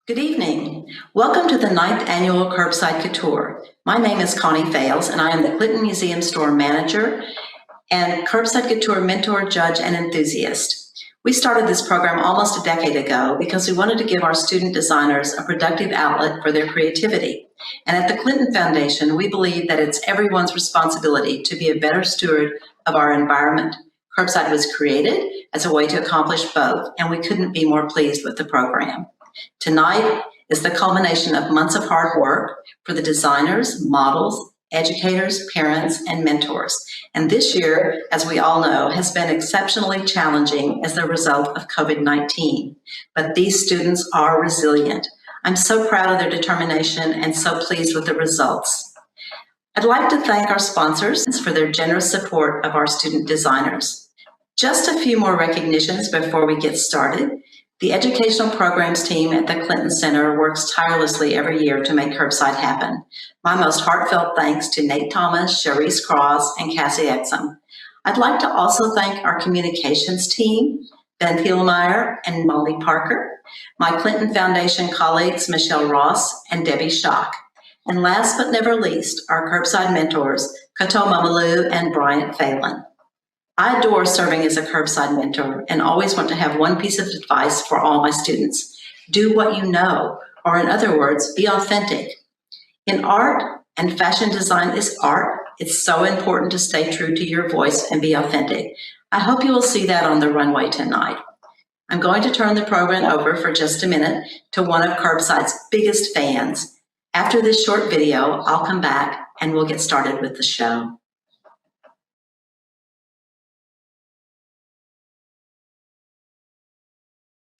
Good evening. Welcome to the 9th Annual Curbside Couture. My name is Connie Fales, and I am the Clinton Museum Store Manager and Curbside Couture Mentor, Judge, and Enthusiast. We started this program almost a decade ago because we wanted to give our student designers a productive outlet for their creativity. And at the Clinton Foundation, we believe that it's everyone's responsibility to be a better steward of our environment. Curbside was created as a way to accomplish both, and we couldn't be more pleased with the program. Tonight is the culmination of months of hard work for the designers, models, educators, parents, and mentors. And this year, as we all know, has been exceptionally challenging as the result of COVID-19. But these students are resilient. I'm so proud of their determination and so pleased with the results. I'd like to thank our sponsors for their generous support of our student designers. Just a few more recognitions before we get started. The educational programs team at the Clinton Center works tirelessly every year to make Curbside happen. My most heartfelt thanks to Nate Thomas, Cherise Cross, and Cassie Exum. I'd like to also thank our communications team, Ben Thielmeyer and Molly Parker, my Clinton Foundation colleagues, Michelle Ross and Debbie Schock. And last but never least, our Curbside mentors, Kato Mamalu and Bryant Phelan. I adore serving as a Curbside mentor and always want to have one piece of advice for all my students. Do what you know, or in other words, be authentic. In art, and fashion design is art, it's so important to stay true to your voice and be authentic. I hope you will see that on the runway tonight. I'm going to turn the program over for just a minute to one of Curbside's biggest fans. After this short video, I'll come back and we'll get started with the show.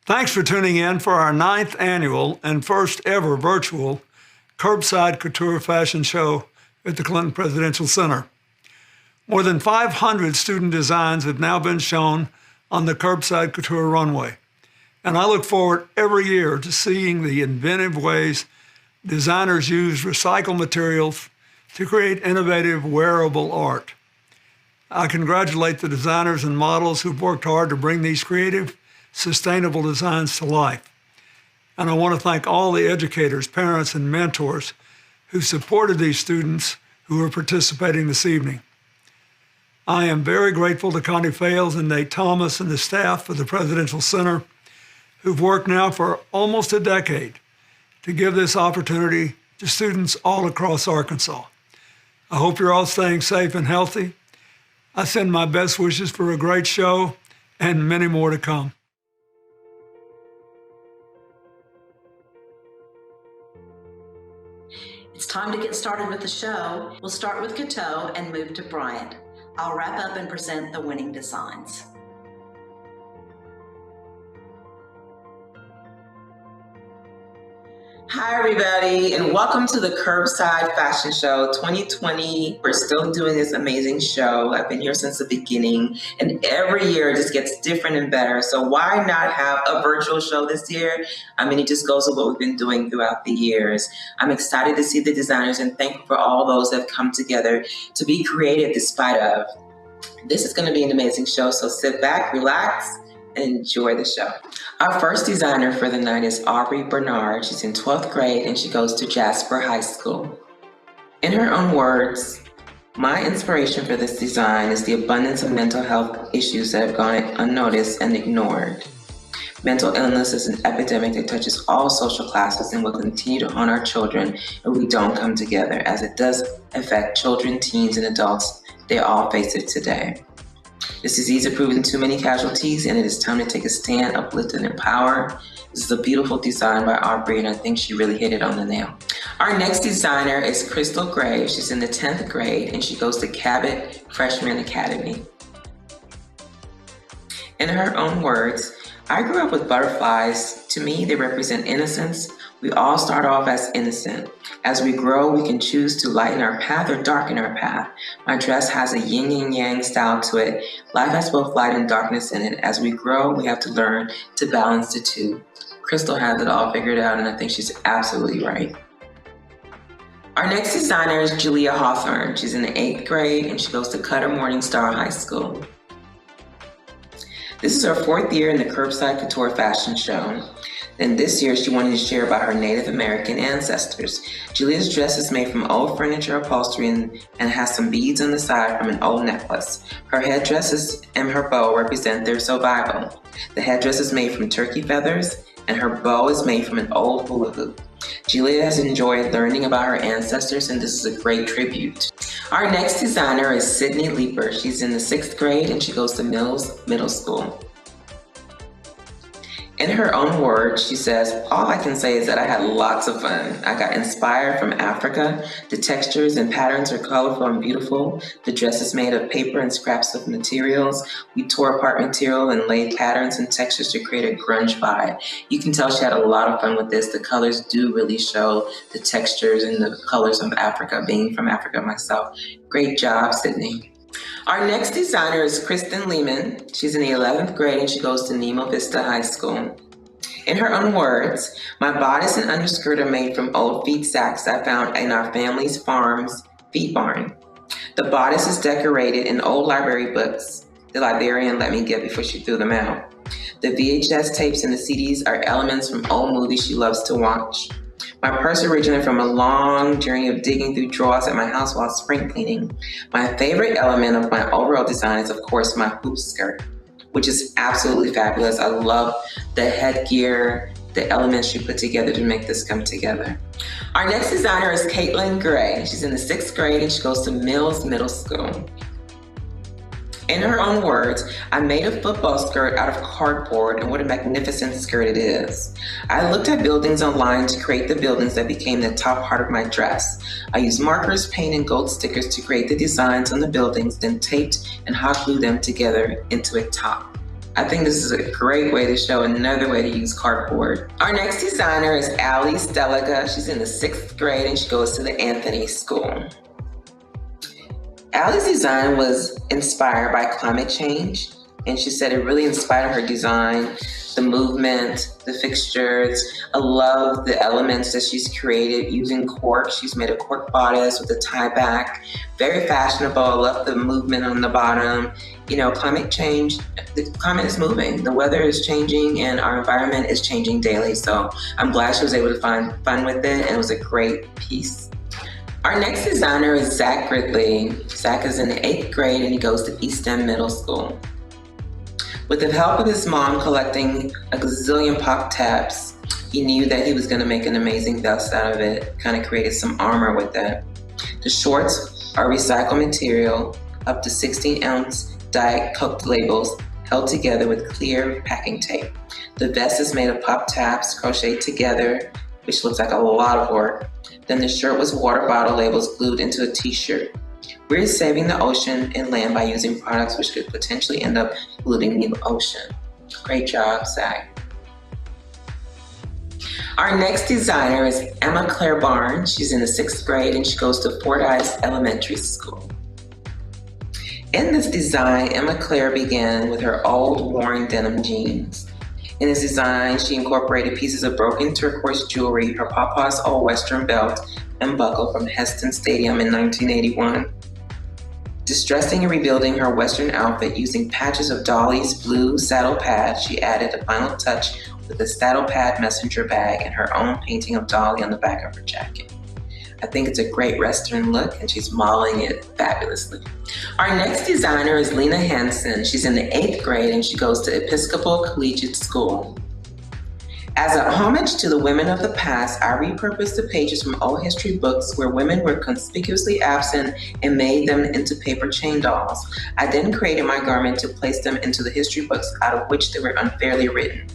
Thanks for tuning in for our 9th annual and first ever virtual Curbside Couture Fashion Show at the Clinton Presidential Center. More than 500 student designs have now been shown on the Curbside Couture runway. And I look forward every year to seeing the inventive ways designers use recycled materials to create innovative wearable art. I congratulate the designers and models who've worked hard to bring these creative, sustainable designs to life. And I want to thank all the educators, parents, and mentors who supported these students who are participating this evening. I am very grateful to Connie Fales and Nate Thomas and the staff for the Presidential Center who've worked now for almost a decade to give this opportunity to students all across Arkansas. I hope you're all staying safe and healthy. I send my best wishes for a great show and many more to come. It's time to get started with the show. We'll start with Kato and move to Bryant. I'll wrap up and present the winning designs. Hi, everybody, and welcome to the Curbside Fashion Show 2020. We're still doing this amazing show. I've been here since the beginning, and every year it just gets different and better. So why not have a virtual show this year? I mean, it just goes with what we've been doing throughout the years. I'm excited to see the designers and thankful for all those that have come together to be creative despite of. This is going to be an amazing show, so sit back, relax, and enjoy the show. Our first designer for the night is Aubrey Bernard. She's in 12th grade and she goes to Jasper High School. In her own words, my inspiration for this design is the abundance of mental health issues that have gone unnoticed and ignored. Mental illness is an epidemic that touches all social classes and will continue to harm our children if we don't come together, as it does affect children, teens, and adults. They all face it today. This disease has proven too many casualties, and it is time to take a stand, uplift, and empower. This is a beautiful design by Aubrey, and I think she really hit it on the nail. Our next designer is Crystal Gray. She's in the 10th grade, and she goes to Cabot Freshman Academy. In her own words, I grew up with butterflies. To me, they represent innocence. We all start off as innocent. As we grow, we can choose to lighten our path or darken our path. My dress has a yin and yang style to it. Life has both light and darkness in it. As we grow, we have to learn to balance the two. Crystal has it all figured out, and I think she's absolutely right. Our next designer is Julia Hawthorne. She's in the 8th grade, and she goes to Cutter Morningstar High School. This is our 4th year in the Curbside Couture Fashion Show. And this year, she wanted to share about her Native American ancestors. Julia's dress is made from old furniture upholstery and has some beads on the side from an old necklace. Her headdresses and her bow represent their survival. The headdress is made from turkey feathers, and her bow is made from an old hula hoop. Julia has enjoyed learning about her ancestors, and this is a great tribute. Our next designer is Sydney Leeper. She's in the 6th grade, and she goes to Mills Middle School. In her own words, she says, "All I can say is that I had lots of fun. I got inspired from Africa. The textures and patterns are colorful and beautiful. The dress is made of paper and scraps of materials. We tore apart material and laid patterns and textures to create a grunge vibe." You can tell she had a lot of fun with this. The colors do really show the textures and the colors of Africa, being from Africa myself. Great job, Sydney. Our next designer is Kristen Lehman. She's in the 11th grade and she goes to Nemo Vista High School. In her own words, "My bodice and underskirt are made from old feed sacks I found in our family's farm's feed barn. The bodice is decorated in old library books the librarian let me get before she threw them out. The VHS tapes and the CDs are elements from old movies she loves to watch. My purse originated from a long journey of digging through drawers at my house while spring cleaning. My favorite element of my overall design is, of course, my hoop skirt, which is absolutely fabulous. I love the headgear, the elements she put together to make this come together." Our next designer is Caitlin Gray. She's in the 6th grade and she goes to Mills Middle School. In her own words, "I made a football skirt out of cardboard, and what a magnificent skirt it is. I looked at buildings online to create the buildings that became the top part of my dress. I used markers, paint, and gold stickers to create the designs on the buildings, then taped and hot glued them together into a top." I think this is a great way to show another way to use cardboard. Our next designer is Allie Steliga. She's in the 6th grade and she goes to the Anthony School. Allie's design was inspired by climate change, and she said it really inspired her design, the movement, the fixtures. I love the elements that she's created using cork. She's made a cork bodice with a tie back, very fashionable. I love the movement on the bottom. You know, climate change, the climate is moving, the weather is changing, and our environment is changing daily. So I'm glad she was able to find fun with it, and it was a great piece. Our next designer is Zach Gridley. Zach is in the 8th grade and he goes to East End Middle School. With the help of his mom collecting a gazillion pop tabs, he knew that he was going to make an amazing vest out of it, kind of created some armor with that. The shorts are recycled material, up to 16-ounce Diet Coke labels held together with clear packing tape. The vest is made of pop tabs crocheted together, which looks like a lot of work. Then the shirt was water bottle labels glued into a t-shirt. We're saving the ocean and land by using products which could potentially end up polluting the ocean. Great job, Zach. Our next designer is Emma Claire Barnes. She's in the 6th grade and she goes to Fordyce Elementary School. In this design, Emma Claire began with her old worn denim jeans. In this design, she incorporated pieces of broken turquoise jewelry, her papa's old Western belt and buckle from Heston Stadium in 1981. Distressing and rebuilding her Western outfit using patches of Dolly's blue saddle pad, she added a final touch with a saddle pad messenger bag and her own painting of Dolly on the back of her jacket. I think it's a great Western look and she's modeling it fabulously. Our next designer is Lena Hansen. She's in the 8th grade and she goes to Episcopal Collegiate School. As a homage to the women of the past, I repurposed the pages from old history books where women were conspicuously absent and made them into paper chain dolls. I then created my garment to place them into the history books out of which they were unfairly written.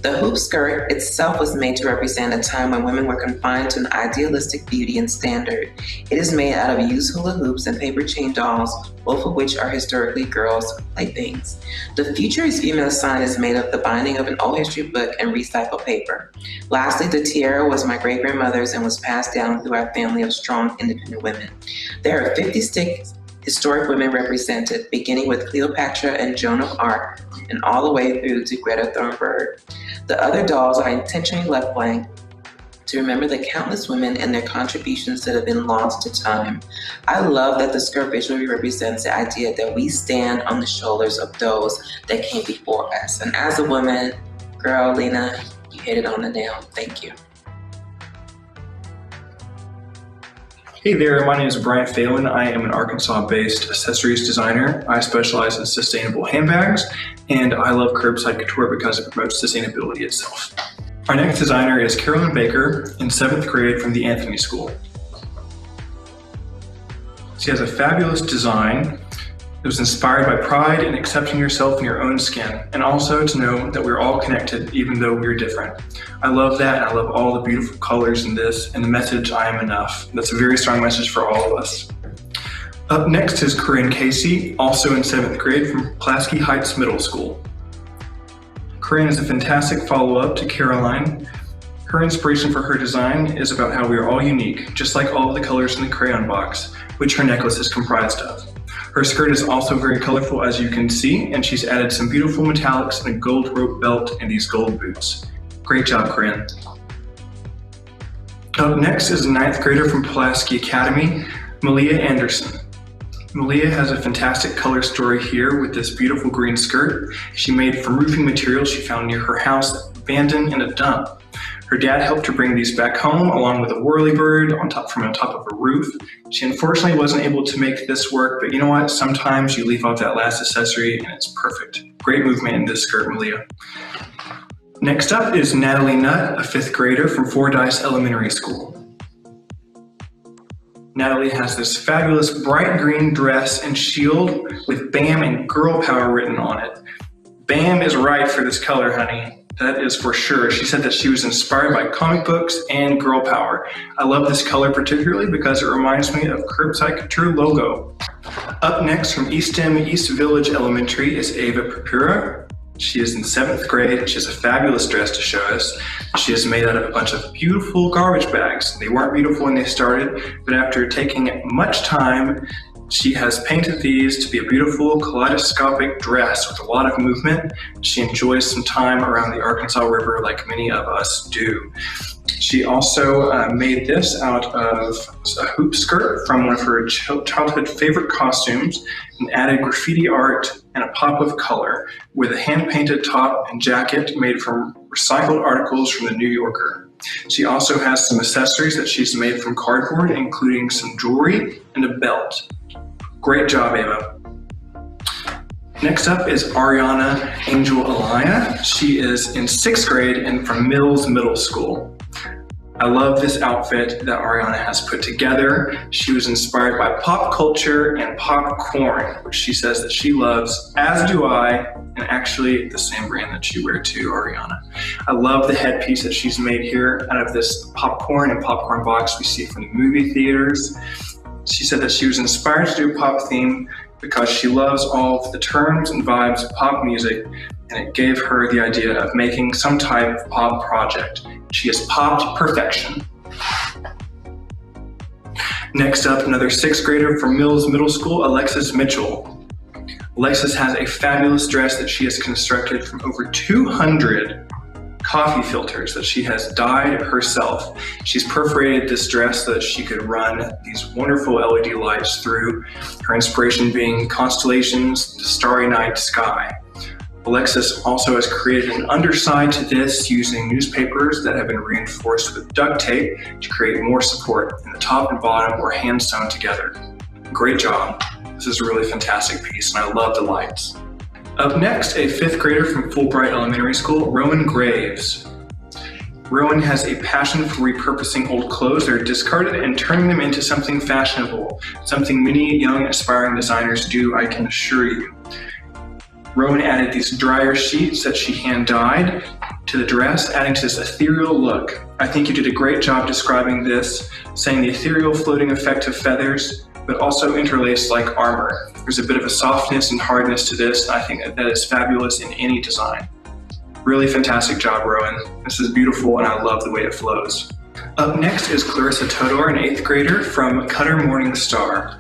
The hoop skirt itself was made to represent a time when women were confined to an idealistic beauty and standard. It is made out of used hula hoops and paper chain dolls, both of which are historically girls' playthings. The futurist female sign is made of the binding of an old history book and recycled paper. Lastly, the tiara was my great-grandmother's and was passed down through our family of strong, independent women. There are 56 historic women represented, beginning with Cleopatra and Joan of Arc, and all the way through to Greta Thunberg. The other dolls are intentionally left blank to remember the countless women and their contributions that have been lost to time. I love that the skirt visually represents the idea that we stand on the shoulders of those that came before us. And as a woman, girl, Lena, You hit it on the nail. Thank you. Hey there, my name is Brian Phelan. I am an Arkansas-based accessories designer. I specialize in sustainable handbags, and I love Curbside Couture because it promotes sustainability itself. Our next designer is Carolyn Baker in 7th grade from the Anthony School. She has a fabulous design. It was inspired by pride in accepting yourself in your own skin, and also to know that we're all connected even though we're different. I love that, and I love all the beautiful colors in this, and the message, I am enough. That's a very strong message for all of us. Up next is Corinne Casey, also in 7th grade from Pulaski Heights Middle School. Corinne is a fantastic follow-up to Caroline. Her inspiration for her design is about how we are all unique, just like all of the colors in the crayon box, which her necklace is comprised of. Her skirt is also very colorful, as you can see, and she's added some beautiful metallics and a gold rope belt and these gold boots. Great job, Corinne. Up next is a 9th grader from Pulaski Academy, Malia Anderson. Malia has a fantastic color story here with this beautiful green skirt she made from roofing materials she found near her house, abandoned in a dump. Her dad helped her bring these back home along with a whirlybird from on top of a roof. She unfortunately wasn't able to make this work, but you know what? Sometimes you leave off that last accessory and it's perfect. Great movement in this skirt, Malia. Next up is Natalie Nutt, a 5th grader from Fordyce Elementary School. Natalie has this fabulous bright green dress and shield with BAM and Girl Power written on it. BAM is right for this color, honey. That is for sure. She said that she was inspired by comic books and girl power. I love this color particularly because it reminds me of Curbside Couture logo. Up next from East End East Village Elementary is Ava Papura. She is in 7th grade. She has a fabulous dress to show us. She is made out of a bunch of beautiful garbage bags. They weren't beautiful when they started, but after taking much time, she has painted these to be a beautiful kaleidoscopic dress with a lot of movement. She enjoys some time around the Arkansas River like many of us do. She also made this out of a hoop skirt from one of her childhood favorite costumes and added graffiti art and a pop of color with a hand-painted top and jacket made from recycled articles from the New Yorker. She also has some accessories that she's made from cardboard, including some jewelry and a belt. Great job, Ava. Next up is Ariana Angel Alaya. She is in 6th grade and from Mills Middle School. I love this outfit that Ariana has put together. She was inspired by pop culture and popcorn, which she says that she loves, as do I, and actually the same brand that you wear too, Ariana. I love the headpiece that she's made here out of this popcorn and popcorn box we see from the movie theaters. She said that she was inspired to do a pop theme because she loves all of the terms and vibes of pop music, and it gave her the idea of making some type of pop project. She has popped perfection. Next up, another 6th grader from Mills Middle School, Alexis Mitchell. Alexis has a fabulous dress that she has constructed from over 200 coffee filters that she has dyed herself. She's perforated this dress so that she could run these wonderful LED lights through, her inspiration being constellations, the starry night sky. Alexis also has created an underside to this using newspapers that have been reinforced with duct tape to create more support, and the top and bottom were hand sewn together. Great job. This is a really fantastic piece, and I love the lights. Up next, a 5th grader from Fulbright Elementary School, Rowan Graves. Rowan has a passion for repurposing old clothes that are discarded and turning them into something fashionable, something many young aspiring designers do, I can assure you. Rowan added these dryer sheets that she hand dyed to the dress, adding to this ethereal look. I think you did a great job describing this, saying the ethereal floating effect of feathers, but also interlaced like armor. There's a bit of a softness and hardness to this, and I think that is fabulous in any design. Really fantastic job, Rowan. This is beautiful, and I love the way it flows. Up next is Clarissa Todor, an 8th grader from Cutter Morning Star.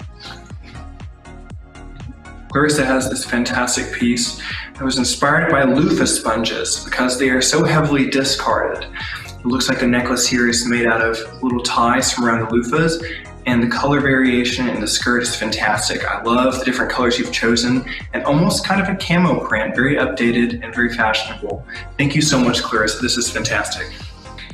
Clarissa has this fantastic piece that was inspired by loofah sponges because they are so heavily discarded. It looks like the necklace here is made out of little ties from around the loofahs, and the color variation in the skirt is fantastic. I love the different colors you've chosen and almost kind of a camo print, very updated and very fashionable. Thank you so much, Clarissa. This is fantastic.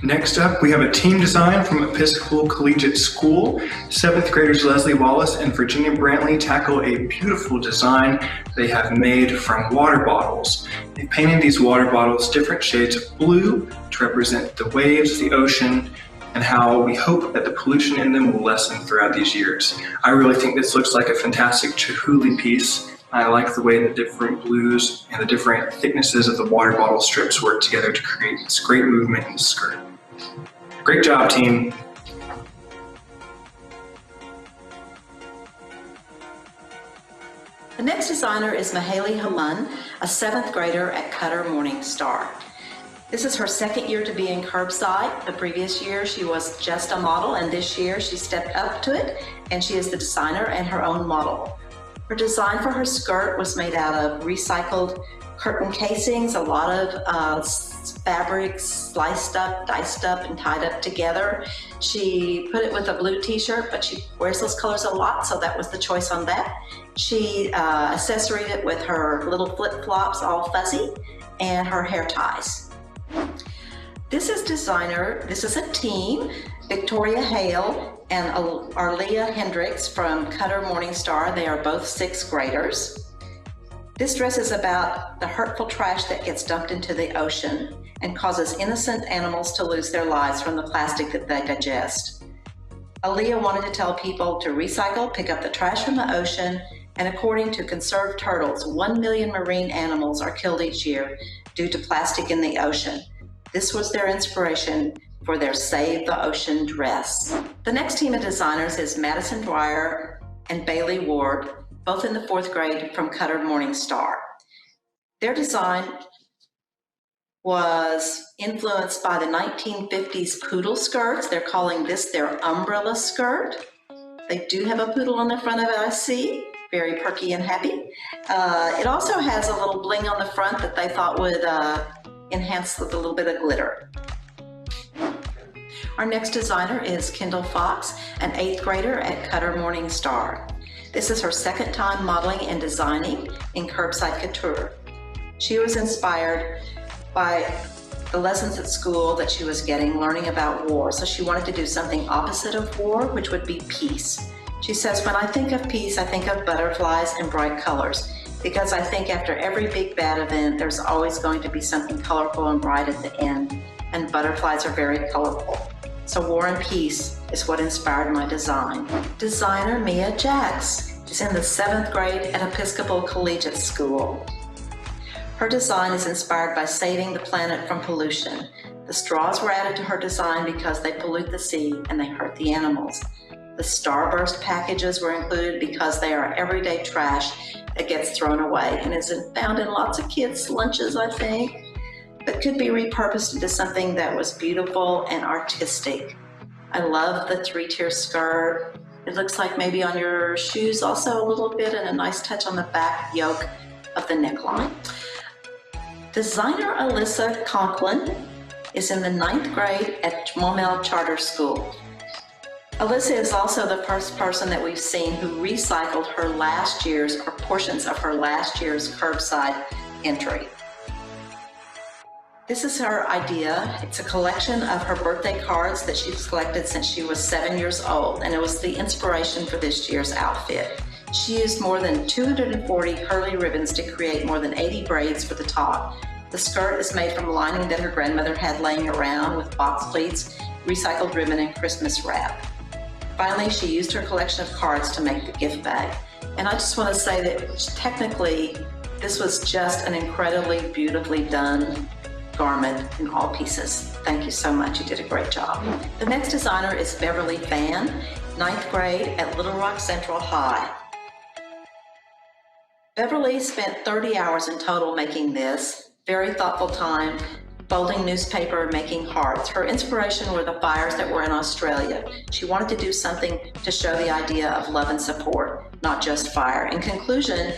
Next up, we have a team design from Episcopal Collegiate School. 7th graders Leslie Wallace and Virginia Brantley tackle a beautiful design they have made from water bottles. They painted these water bottles different shades of blue to represent the waves, the ocean, and how we hope that the pollution in them will lessen throughout these years. I really think this looks like a fantastic Chihuly piece. I like the way the different blues and the different thicknesses of the water bottle strips work together to create this great movement in the skirt. Great job, team. The next designer is Mahaley Hamun, a 7th grader at Cutter Morningstar. This is her 2nd year to be in Curbside. The previous year she was just a model, and this year she stepped up to it and she is the designer and her own model. Her design for her skirt was made out of recycled curtain casings, a lot of fabrics sliced up, diced up, and tied up together. She put it with a blue t-shirt, but she wears those colors a lot, so that was the choice on that. She accessoried it with her little flip-flops, all fuzzy, and her hair ties. This is a team, Victoria Hale and Arlia Hendricks from Cutter Morningstar. They are both 6th graders. This dress is about the hurtful trash that gets dumped into the ocean and causes innocent animals to lose their lives from the plastic that they digest. Aaliyah wanted to tell people to recycle, pick up the trash from the ocean, and according to conserved turtles, 1 million marine animals are killed each year due to plastic in the ocean. This was their inspiration for their Save the Ocean dress. The next team of designers is Madison Dwyer and Bailey Ward, both in the 4th grade from Cutter Morningstar. Their design was influenced by the 1950s poodle skirts. They're calling this their umbrella skirt. They do have a poodle on the front of it, I see. Very perky and happy. It also has a little bling on the front that they thought would enhance with a little bit of glitter. Our next designer is Kendall Fox, an 8th grader at Cutter Morningstar. This is her 2nd time modeling and designing in Curbside Couture. She was inspired by the lessons at school that she was getting, learning about war. So she wanted to do something opposite of war, which would be peace. She says, when I think of peace, I think of butterflies and bright colors, because I think after every big bad event, there's always going to be something colorful and bright at the end, and butterflies are very colorful. So war and peace is what inspired my design. Designer Mia Jacks is in the 7th grade at Episcopal Collegiate School. Her design is inspired by saving the planet from pollution. The straws were added to her design because they pollute the sea and they hurt the animals. The Starburst packages were included because they are everyday trash that gets thrown away and is found in lots of kids' lunches, I think, but could be repurposed into something that was beautiful and artistic. I love the 3-tier skirt. It looks like maybe on your shoes also a little bit, and a nice touch on the back yoke of the neckline. Designer Alyssa Conklin is in the 9th grade at Momel Charter School. Alyssa is also the first person that we've seen who recycled her last year's or portions of her last year's curbside entry. This is her idea. It's a collection of her birthday cards that she's collected since she was 7 years old, and it was the inspiration for this year's outfit. She used more than 240 curly ribbons to create more than 80 braids for the top. The skirt is made from lining that her grandmother had laying around with box pleats, recycled ribbon, and Christmas wrap. Finally, she used her collection of cards to make the gift bag. And I just want to say that technically, this was just an incredibly beautifully done garment in all pieces. Thank you so much. You did a great job. The next designer is Beverly Fan, 9th grade at Little Rock Central High. Beverly spent 30 hours in total making this. Very thoughtful time, folding newspaper, making hearts. Her inspiration were the fires that were in Australia. She wanted to do something to show the idea of love and support, not just fire. In conclusion,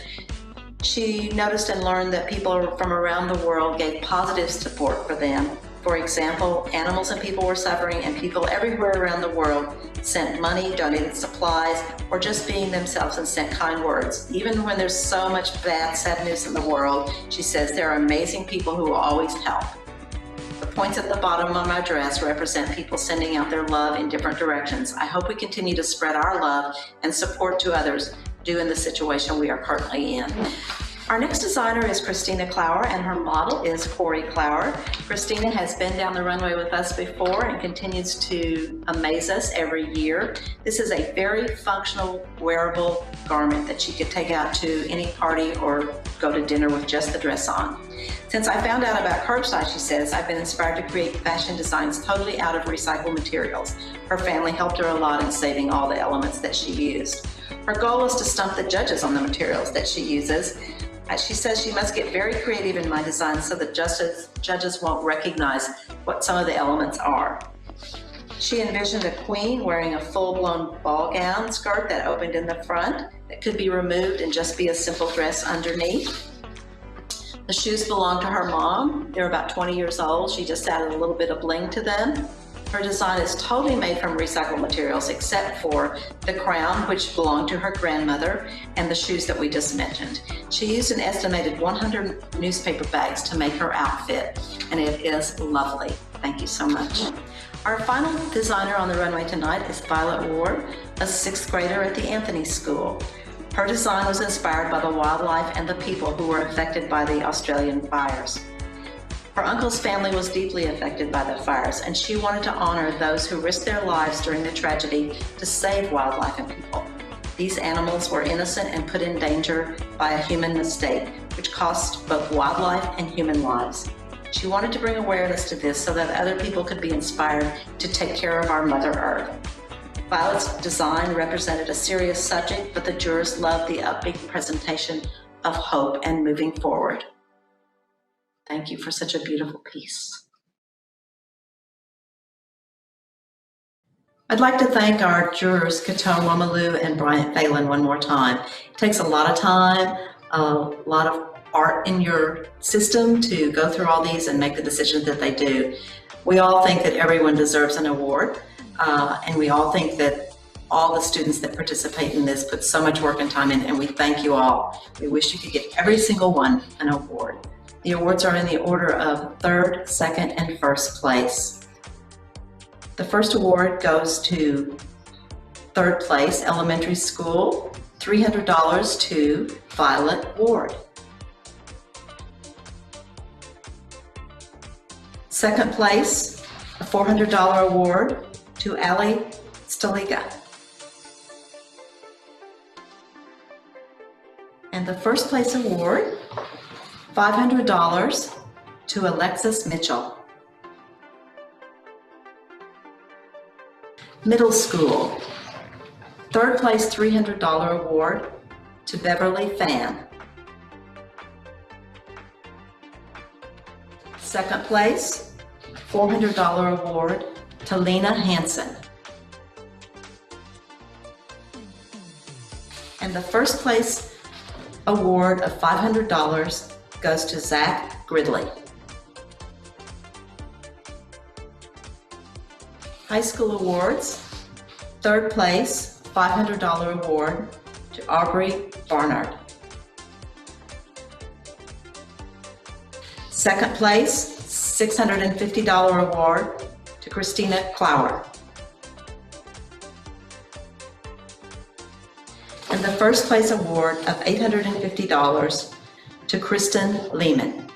she noticed and learned that people from around the world gave positive support for them For example, animals and people were suffering, and people everywhere around the world sent money, donated supplies, or just being themselves and sent kind words. Even when there's so much bad, sad news in the world, she says there are amazing people who will always help. The points at the bottom of my dress represent people sending out their love in different directions. I hope we continue to spread our love and support to others due in the situation we are currently in. Our next designer is Christina Clower, and her model is Corey Clower. Christina has been down the runway with us before and continues to amaze us every year. This is a very functional, wearable garment that she could take out to any party or go to dinner with just the dress on. Since I found out about Curbside, she says, I've been inspired to create fashion designs totally out of recycled materials. Her family helped her a lot in saving all the elements that she used. Her goal is to stump the judges on the materials that she uses. She says she must get very creative in my design so that judges won't recognize what some of the elements are. She envisioned a queen wearing a full-blown ball gown skirt that opened in the front that could be removed and just be a simple dress underneath. The shoes belong to her mom. They're about 20 years old. She just added a little bit of bling to them. Her design is totally made from recycled materials except for the crown, which belonged to her grandmother, and the shoes that we just mentioned. She used an estimated 100 newspaper bags to make her outfit, and it is lovely. Thank you so much. Our final designer on the runway tonight is Violet Ward, a 6th grader at the Anthony School. Her design was inspired by the wildlife and the people who were affected by the Australian fires. Her uncle's family was deeply affected by the fires, and she wanted to honor those who risked their lives during the tragedy to save wildlife and people. These animals were innocent and put in danger by a human mistake, which cost both wildlife and human lives. She wanted to bring awareness to this so that other people could be inspired to take care of our Mother Earth. Violet's design represented a serious subject, but the jurors loved the upbeat presentation of hope and moving forward. Thank you for such a beautiful piece. I'd like to thank our jurors, Kato Wamalu and Bryant Phelan, one more time. It takes a lot of time, a lot of art in your system to go through all these and make the decisions that they do. We all think that everyone deserves an award, and we all think that all the students that participate in this put so much work and time in, and we thank you all. We wish you could get every single one an award. The awards are in the order of 3rd, 2nd, and 1st place. The first award goes to 3rd place, elementary school, $300 to Violet Ward. 2nd place, a $400 award to Ali Staliga. And the 1st place award, $500 to Alexis Mitchell. Middle school, 3rd place $300 award to Beverly Fan. 2nd place, $400 award to Lena Hansen. And the 1st place award of $500 goes to Zach Gridley. High school awards, 3rd place, $500 award to Aubrey Barnard. 2nd place, $650 award to Christina Clower. And the 1st place award of $850 to Kristen Lehman.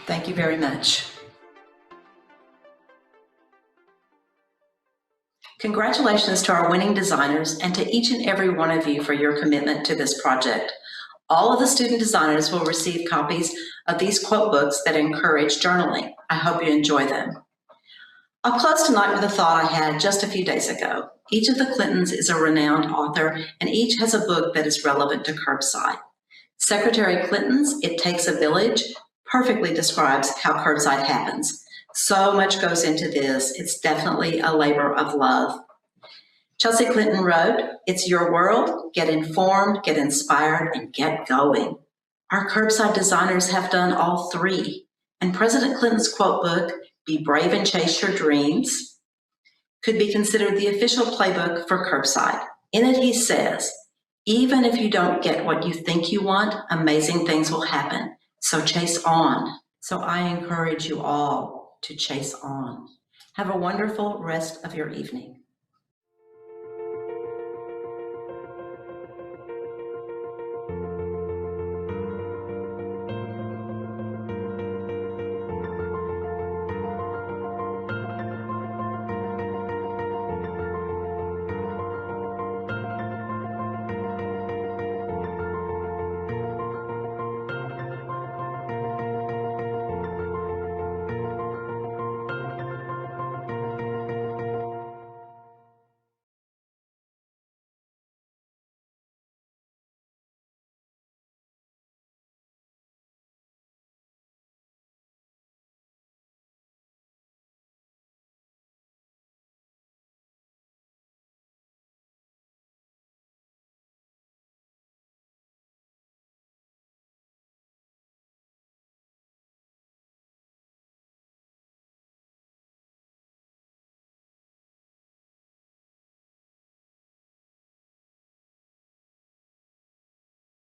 Thank you very much. Congratulations to our winning designers and to each and every one of you for your commitment to this project. All of the student designers will receive copies of these quote books that encourage journaling. I hope you enjoy them. I'll close tonight with a thought I had just a few days ago. Each of the Clintons is a renowned author, and each has a book that is relevant to Curbside. Secretary Clinton's It Takes a Village perfectly describes how Curbside happens. So much goes into this. It's definitely a labor of love. Chelsea Clinton wrote, "It's your world. Get informed, get inspired, and get going." Our curbside designers have done all three. And President Clinton's quote book, Be Brave and Chase Your Dreams, could be considered the official playbook for curbside. In it, he says, even if you don't get what you think you want, amazing things will happen. So chase on. So I encourage you all to chase on. Have a wonderful rest of your evening.